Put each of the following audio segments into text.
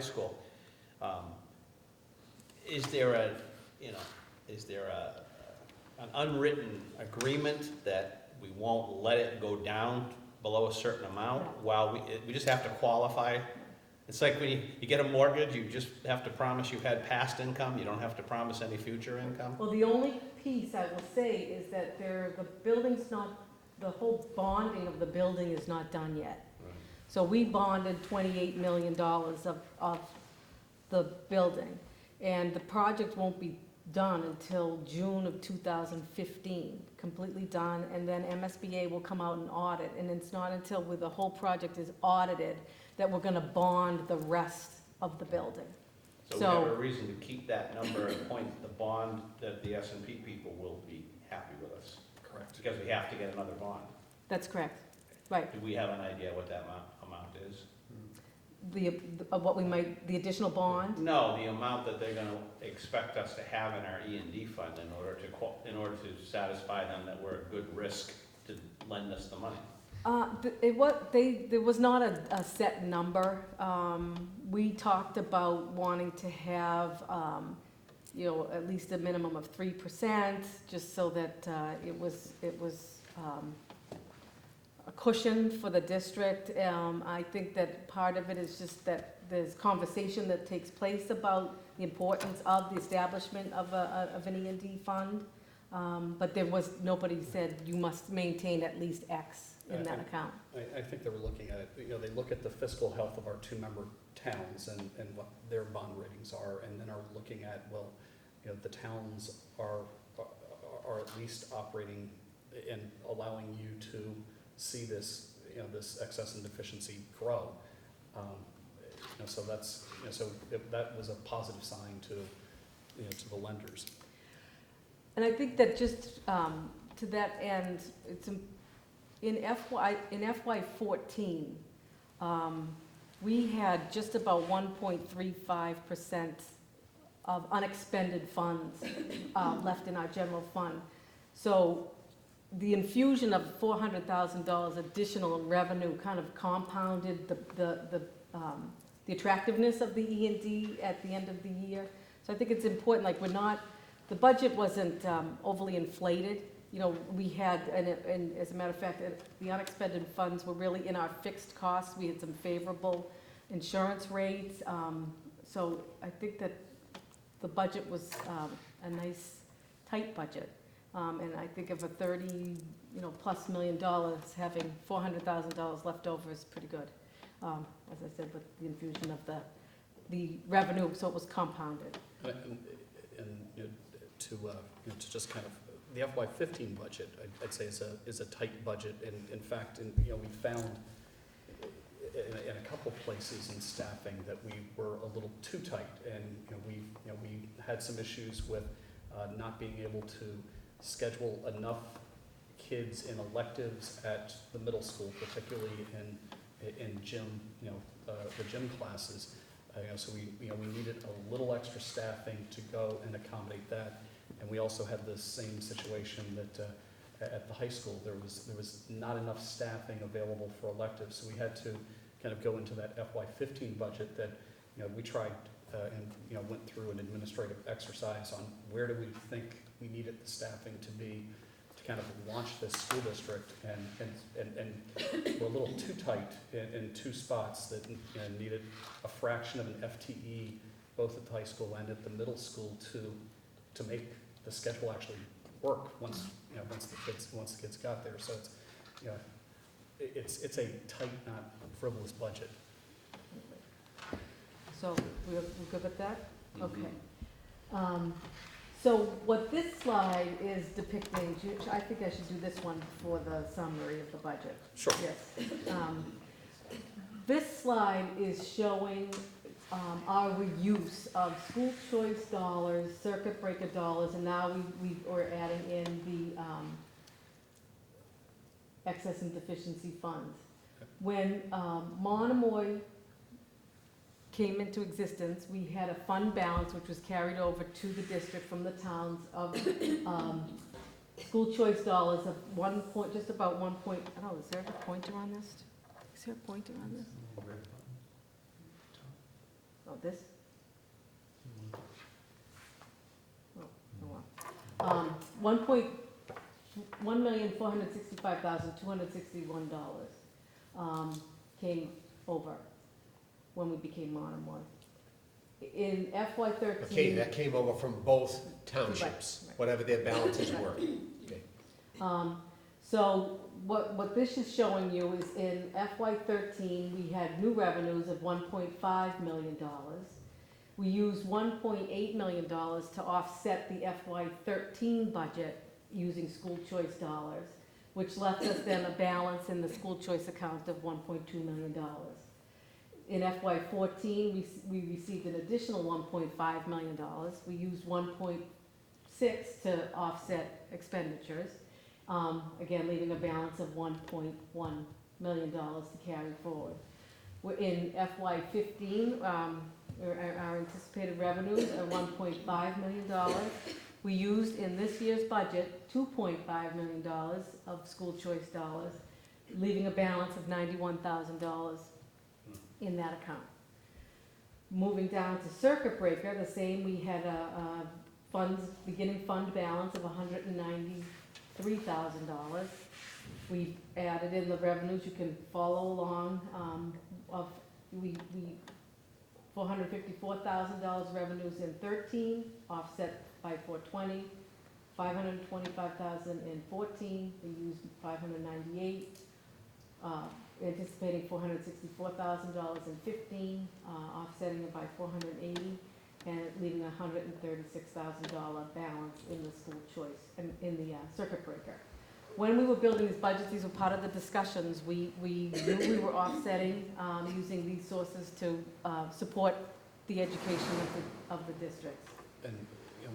school. Um, Is there a, you know, is there an unwritten agreement that we won't let it go down below a certain amount while we just have to qualify? It's like when you get a mortgage, you just have to promise you had past income, you don't have to promise any future income? Well, the only piece I will say is that the building's not, the whole bonding of the building is not done yet. Right. So we bonded $28 million of the building, and the project won't be done until June of 2015, completely done, and then MSBA will come out and audit, and it's not until the whole project is audited that we're gonna bond the rest of the building. So we have a reason to keep that number and point the bond that the S&P people will be happy with us. Correct. Because we have to get another bond. That's correct, right. Do we have an idea what that amount is? The additional bond? No, the amount that they're gonna expect us to have in our E&D fund in order to satisfy them that we're a good risk to lend us the money. There was not a set number. We talked about wanting to have, at least a minimum of 3%, just so that it was a cushion for the district. I think that part of it is just that there's conversation that takes place about the importance of the establishment of an E&D fund. But nobody said you must maintain at least X in that account. I think they were looking at it, they look at the fiscal health of our two-member towns and what their bond ratings are, and then are looking at, the towns are at least operating and allowing you to see this, this excess and deficiency grow. So that's, that was a positive sign to the lenders. And I think that just to that end, in FY14, we had just about 1.35% of unexpended funds left in our general fund. So the infusion of $400,000 additional revenue kind of compounded the attractiveness of the E&D at the end of the year. So I think it's important, the budget wasn't overly inflated. We had, and as a matter of fact, the unexpended funds were really in our fixed costs. We had some favorable insurance rates. So I think that the budget was a nice, tight budget. And I think of a $30 plus million, having $400,000 left over is pretty good. As I said, with the infusion of the revenue, so it was compounded. And to just kind of, the FY15 budget, I'd say is a tight budget, and in fact, we found in a couple places in staffing that we were a little too tight, and we had some issues with not being able to schedule enough kids in electives at the middle school, particularly in gym, the gym classes. So we needed a little extra staffing to go and accommodate that. And we also had the same situation that at the high school, there was not enough staffing available for electives. So we had to kind of go into that FY15 budget that, we tried and, went through an administrative exercise on where do we think we needed the staffing to be to kind of launch this school district, and we're a little too tight in two spots that needed a fraction of an FTE both at the high school and at the middle school to make the schedule actually work once the kids got there. So it's a tight, not frivolous budget. So we're good with that? Okay. So what this slide is depicting, I think I should do this one for the summary of the budget. Sure. Yes. This slide is showing our use of school choice dollars, circuit breaker dollars, and now we're adding in the excess and deficiency funds. When Monomoy came into existence, we had a fund balance which was carried over to the district from the towns of school choice dollars of just about 1 point, I don't know, is there a pointer on this? Is there a pointer on this? Oh, this? Oh, well. $1,465,261 came over when we became Monomoy. In FY '13. Okay, that came over from both townships, Right. whatever their balances were. Okay. So what this is showing you is in FY '13, we had new revenues of $1.5 million. We used $1.8 million to offset the FY '13 budget using school choice dollars, which left us then a balance in the school choice account of $1.2 million. In FY '14, we received an additional $1.5 million. We used 1.6 to offset expenditures. Again, leaving a balance of $1.1 million to carry forward. We're in FY '15, our anticipated revenues are $1.5 million. We used in this year's budget $2.5 million of school choice dollars, leaving a balance of $91,000 in that account. Moving down to circuit breaker, the same, we had a beginning fund balance of $193,000. We added in the revenues, you can follow along, $454,000 revenues in '13, offset by $420, $525,000 in '14, we used $598, anticipating $464,000 in '15, offsetting it by $480, and leaving a $136,000 balance in the school choice, in the circuit breaker. When we were building these budgets, these were part of the discussions. We knew we were offsetting, using these sources to support the education of the districts. And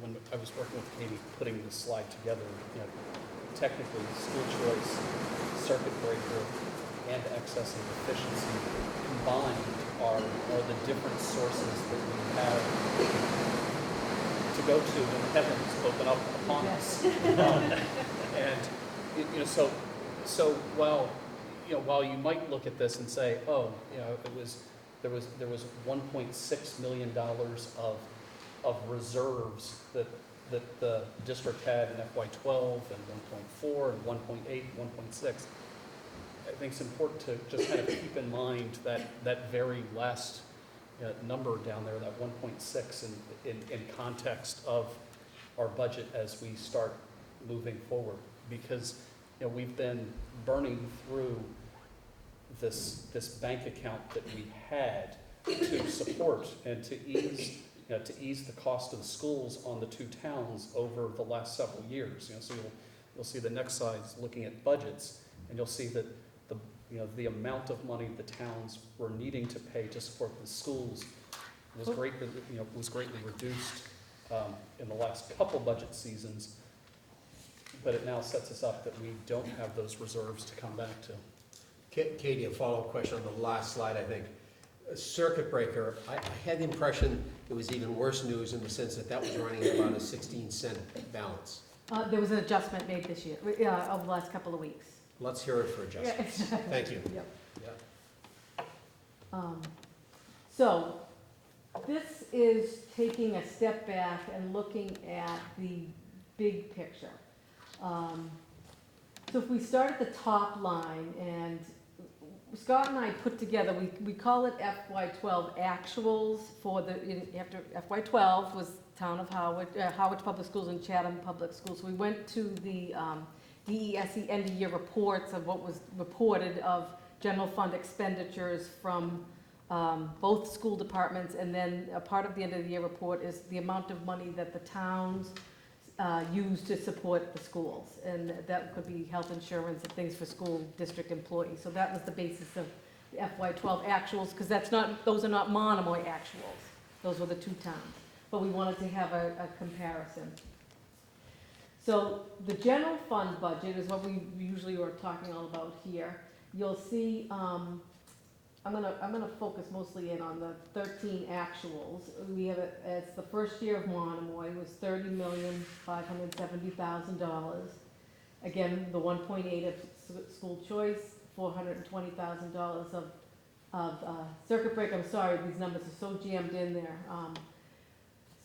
when I was working with Katie, putting this slide together, technically, school choice, circuit breaker, and excess and deficiency combined are the different sources that we have to go to when the heavens open up upon us. And so while you might look at this and say, oh, there was $1.6 million of reserves that the district had in FY12 and 1.4 and 1.8, 1.6. I think it's important to just kind of keep in mind that very last number down there, that 1.6, in context of our budget as we start moving forward, because we've been burning through this bank account that we had to support and to ease the cost of the schools on the two towns over the last several years. So you'll see the next slide looking at budgets, and you'll see that the amount of money the towns were needing to pay to support the schools was greatly reduced in the last couple budget seasons. But it now sets us up that we don't have those reserves to come back to. Katie, a follow-up question on the last slide, I think. Circuit breaker, I had the impression it was even worse news in the sense that was running at about a 16-cent balance. There was an adjustment made this year, over the last couple of weeks. Let's hear it for adjustments. Thank you. Yep. Yeah. So this is taking a step back and looking at the big picture. So if we start at the top line, and Scott and I put together, we call it FY12 actuals for after FY12 was Town of Howard, Howard Public Schools and Chatham Public Schools. So we went to the DESE end of year reports of what was reported of general fund expenditures from both school departments, and then a part of the end of the year report is the amount of money that the towns use to support the schools, and that could be health insurance and things for school district employees. So that was the basis of the FY12 actuals, because those are not Monomoy actuals. Those were the two towns, but we wanted to have a comparison. So the general fund budget is what we usually are talking all about here. You'll see, I'm gonna focus mostly in on the 13 actuals. We have it as the first year of Monomoy was $30,570,000. Again, the 1.8 of school choice, $420,000 of circuit breaker, I'm sorry, these numbers are so jammed in there.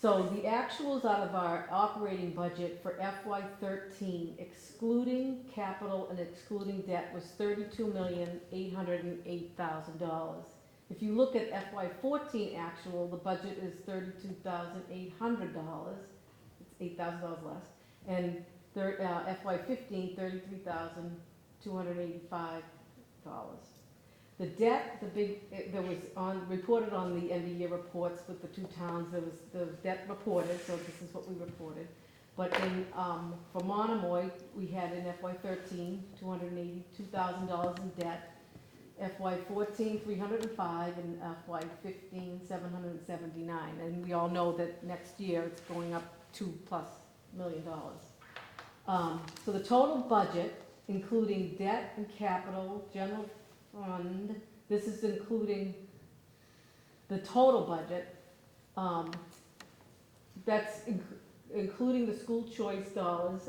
So the actuals out of our operating budget for FY '13, excluding capital and excluding debt, was $32,808,000. If you look at FY '14 actual, the budget is $32,800, it's $8,000 less. And FY '15, $33,285. The debt, there was reported on the end of year reports with the two towns, there was the debt reported, so this is what we reported. But for Monomoy, we had in FY '13, $282,000 in debt, FY '14, $305, and FY '15, $779. And we all know that next year it's going up $2+ million. So the total budget, including debt and capital, general fund, this is including the total budget, that's including the school choice dollars,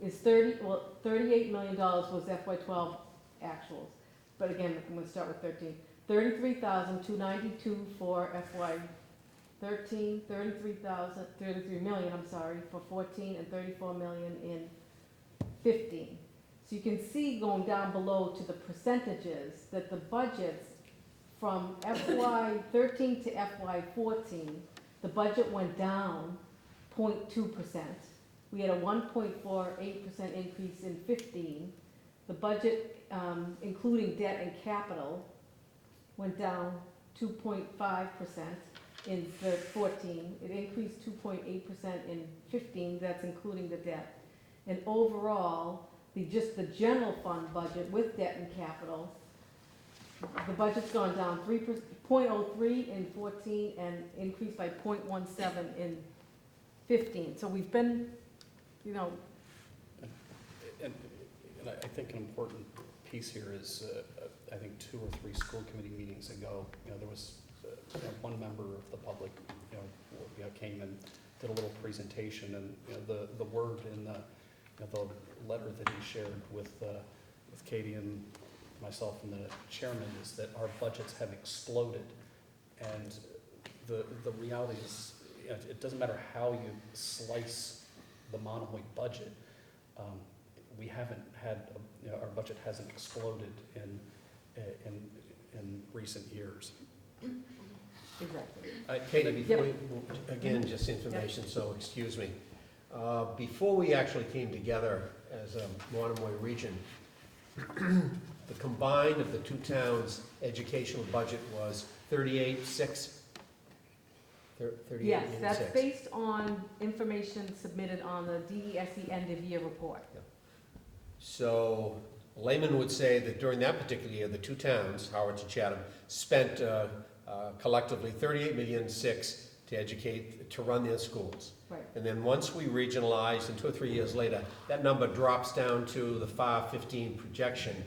is $38 million was FY '12 actuals. But again, I'm gonna start with 13. 33,292 for FY '13, 33 million, I'm sorry, for '14, and 34 million in '15. So you can see going down below to the percentages that the budgets from FY '13 to FY '14, the budget went down 0.2%. We had a 1.48% increase in '15. The budget, including debt and capital, went down 2.5% in '14. It increased 2.8% in '15, that's including the debt. And overall, just the general fund budget with debt and capital, the budget's gone down 0.03 in '14 and increased by 0.17 in '15. So we've been, And I think an important piece here is, I think 2 or 3 school committee meetings ago, there was one member of the public, came and did a little presentation, and the word in the letter that he shared with Katie and myself and the chairman is that our budgets have exploded, and the reality is, it doesn't matter how you slice the Monomoy budget, we haven't had, our budget hasn't exploded in recent years. exactly. Katie, before we, again, just information, so excuse me. Before we actually came together as a Monomoy region, the combined of the two towns' educational budget was 38.6. Yes, that's based on information submitted on the DESE end of year report. So layman would say that during that particular year, the two towns, Howard and Chatham, spent collectively $38,600,000 to educate, to run their schools. Right. And then once we regionalized, and 2 or 3 years later, that number drops down to the FAR 15 projection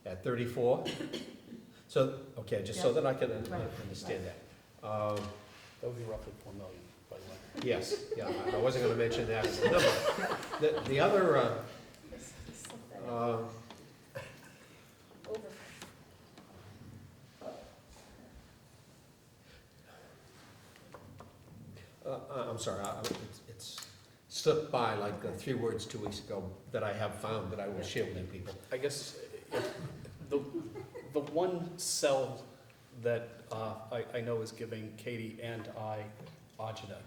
at 34. So, okay, just so that I can understand that. That would be roughly 4 million, by the way. Yes, yeah, I wasn't gonna mention that as a number. The other, I'm sorry, it's slipped by like 3 words 2 weeks ago that I have found that I will share with you people. I guess the one cell that I know is giving Katie and I agita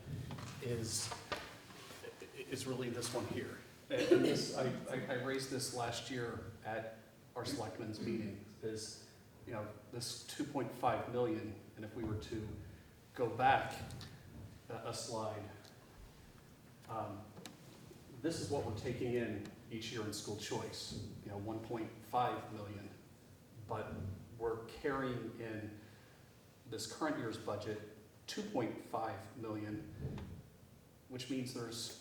is really this one here. And this, I raised this last year at our selectmen's meeting, is, this 2.5 million, and if we were to go back a slide, this is what we're taking in each year in school choice, 1.5 million, but we're carrying in this current year's budget 2.5 million, which means there's,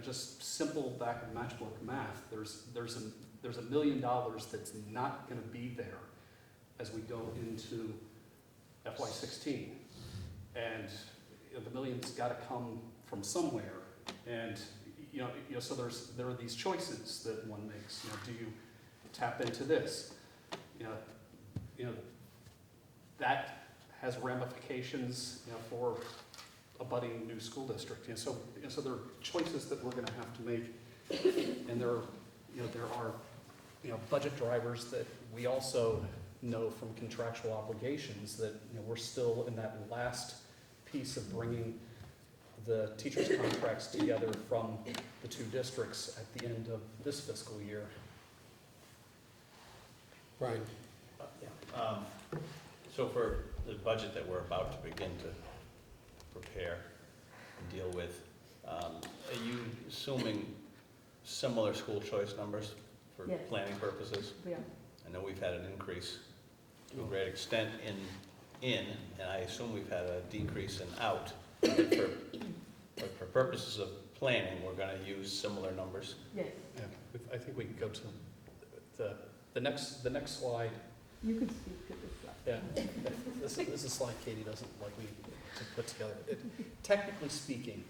just simple back of matchbook math, there's $1 million that's not going to be there as we go into FY '16, and the million's got to come from somewhere, and so there are these choices that one makes. Do you tap into this? that has ramifications, for a budding new school district. So there are choices that we're gonna have to make, and there are budget drivers that we also know from contractual obligations that, we're still in that last piece of bringing the teachers' contracts together from the two districts at the end of this fiscal year. Brian? So for the budget that we're about to begin to prepare and deal with, are you assuming similar school choice numbers for Yes. planning purposes? Yeah. I know we've had an increase to a great extent in, and I assume we've had a decrease in out. But for purposes of planning, we're gonna use similar numbers. Yes, Yeah, I think we can go to the next slide. you can speak to this stuff. Yeah, this is a slide Katie doesn't like me to put together. Technically speaking,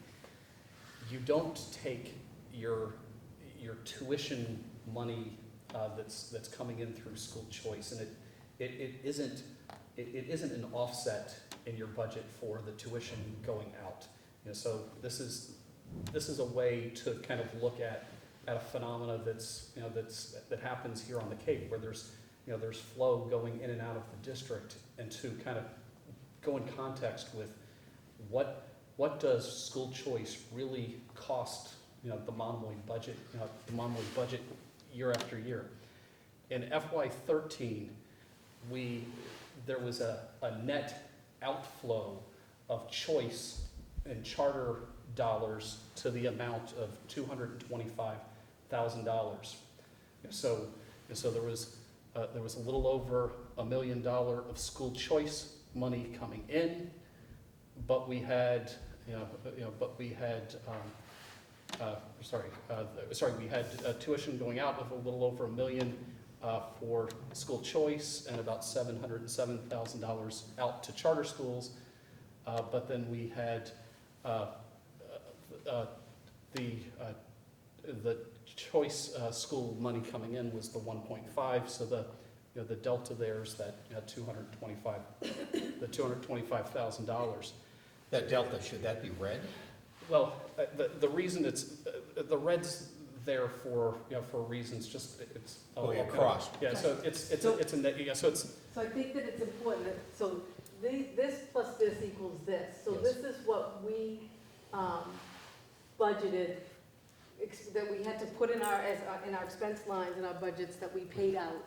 you don't take your tuition money that's coming in through school choice, and it isn't an offset in your budget for the tuition going out. So this is a way to kind of look at a phenomena that happens here on the Cape, where there's flow going in and out of the district, and to kind of go in context with what does school choice really cost, the Monomoy budget, year after year. In FY13, there was a net outflow of choice and charter dollars to the amount of $225,000. So there was a little over $1 million of school choice money coming in, but we had we had tuition going out of a little over $1 million for school choice, and about $707,000 out to charter schools. But then we had the choice school money coming in was the 1.5, so the delta there is that $225,000. That delta, should that be red? Well, the reason it's the red's there for for reasons just it's Going across. Yeah, so it's a yeah, so it's So I think that it's important that, so this plus this equals this. So Yes. this is what we budgeted, that we had to put in our expense lines in our budgets that we paid out.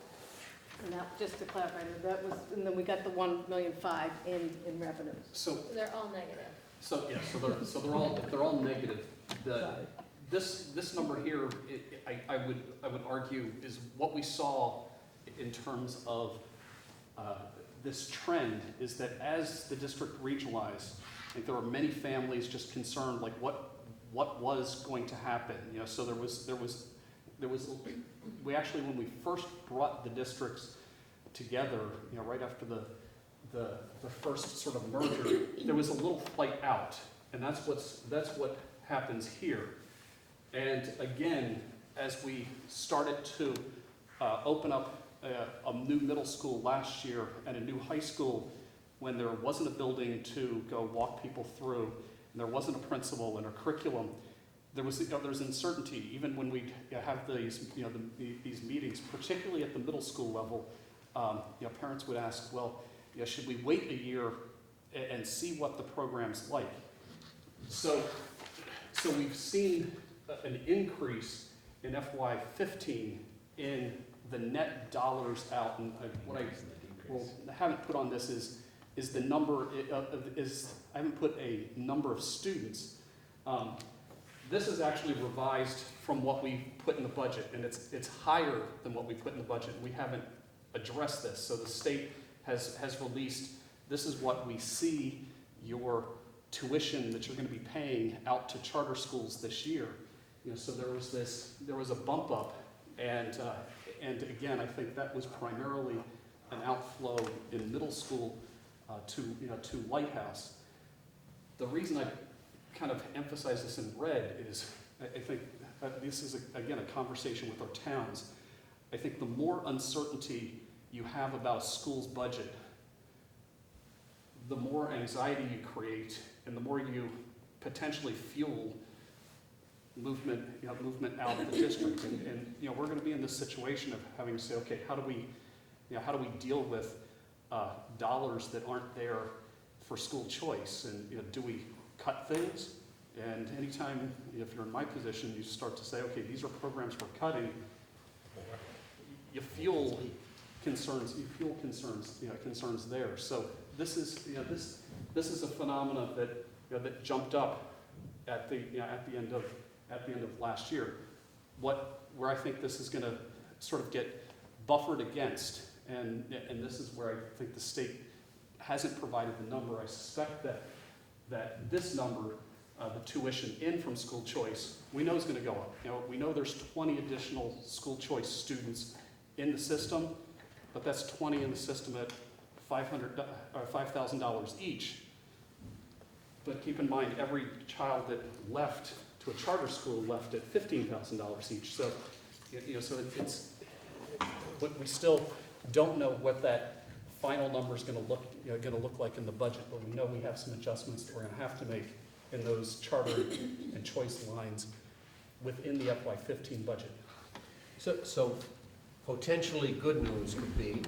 And that, just to clarify, that was, and then we got the 1.5 million in revenues. so They're all negative. so yeah, so they're all negative. This number here, I would argue, is what we saw in terms of this trend, is that as the district regionalized, I think there were many families just concerned, like what was going to happen. So there was we actually, when we first brought the districts together, right after the first sort of merger, there was a little flight out, and that's what happens here. And again, as we started to open up a new middle school last year and a new high school, when there wasn't a building to go walk people through, and there wasn't a principal and a curriculum, there's uncertainty. Even when we have these these meetings, particularly at the middle school level, parents would ask, well, should we wait a year and see what the program's like? So we've seen an increase in FY15 in the net dollars out, and what I haven't put on this is the number I haven't put a number of students. This is actually revised from what we put in the budget, and it's higher than what we put in the budget. We haven't addressed this, so the state has released, this is what we see your tuition that you're going to be paying out to charter schools this year. So there was a bump up, and again, I think that was primarily an outflow in middle school to Lighthouse. The reason I kind of emphasize this in red is I think this is again a conversation with our towns. I think the more uncertainty you have about a school's budget, the more anxiety you create and the more you potentially fuel movement, movement out of the district. And we're gonna be in this situation of having to say, okay, how do we deal with dollars that aren't there for school choice? And do we cut things? And anytime, if you're in my position, you start to say, okay, these are programs we're cutting, you fuel concerns, concerns there. So this is, this is a phenomenon that, that jumped up at the end of last year. Where I think this is gonna sort of get buffered against, and this is where I think the state hasn't provided the number. I suspect that this number, the tuition in from school choice, we know is gonna go up. We know there's 20 additional school choice students in the system, but that's 20 in the system at $5,000 each. But keep in mind, every child that left to a charter school left at $15,000 each. So, so it's, but we still don't know what that final number is going to look like in the budget. But we know we have some adjustments that we're going to have to make in those charter and choice lines within the FY15 budget. So potentially good news could be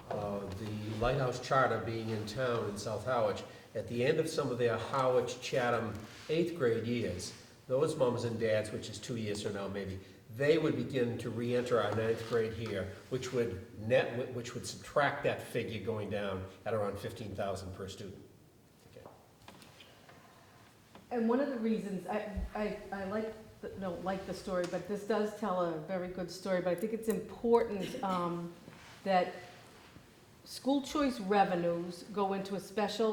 the Lighthouse Charter being in town in South Howard. At the end of some of their Howard Chatham 8th grade years, those moms and dads, which is 2 years from now maybe, they would begin to re-enter our 9th grade here, which would subtract that figure going down at around 15,000 per student. Okay. And one of the reasons, I like the story, but this does tell a very good story, but I think it's important that school choice revenues go into a special